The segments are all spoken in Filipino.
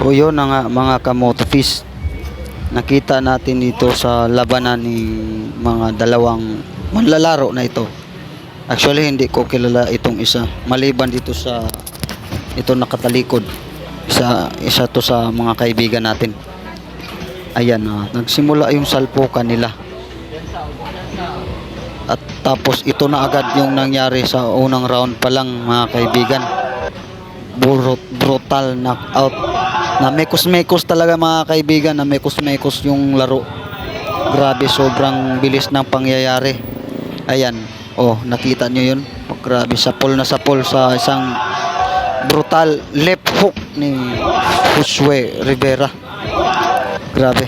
O yun na nga mga kamotofish. Nakita natin dito sa labanan ni mga dalawang manlalaro na ito. Actually hindi ko kilala itong isa. Maliban dito sa ito nakatalikod. Isa to sa mga kaibigan natin. Ayan, nagsimula yung salpukan nila. At tapos ito na agad yung nangyari sa unang round pa lang mga kaibigan. Brutal knockout. Na mekos-mekos talaga mga kaibigan, na mekos-mekos yung laro. Grabe, sobrang bilis ng pangyayari. Ayan, nakita nyo yun. Grabe, sapol na sapol sa isang brutal left hook ni Josué Rivera. Grabe.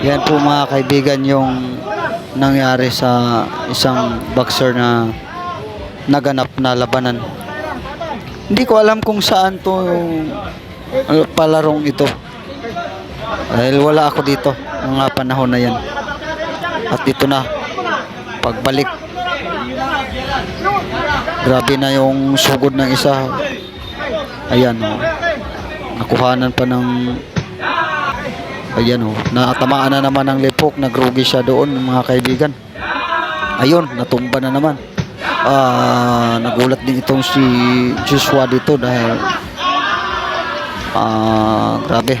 Yan po mga kaibigan yung nangyari sa isang boxer na naganap na labanan. Hindi ko alam kung saan to palarong ito. Dahil wala ako dito mga panahon na yan. At ito na pagbalik. Grabe na yung sugod ng isa. Ayan, nakuhanan pa ng natamaan na naman ng lepok. Nagrugi siya doon mga kaibigan. Ayun, natumba na naman. Nagulat din itong si Joshua dito dahil grabe,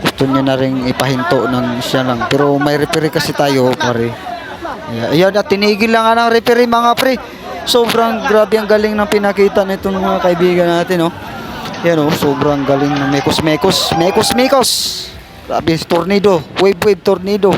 gusto niya na rin ipahinto ng siya lang, pero may referee kasi tayo pare. Ayan, at tinigil lang ng referee mga pre. Sobrang grabe ang galing ng pinakita nito ng mga kaibigan natin. Yan, sobrang galing ng mekos-mekos. Grabe, tornado, wave tornado.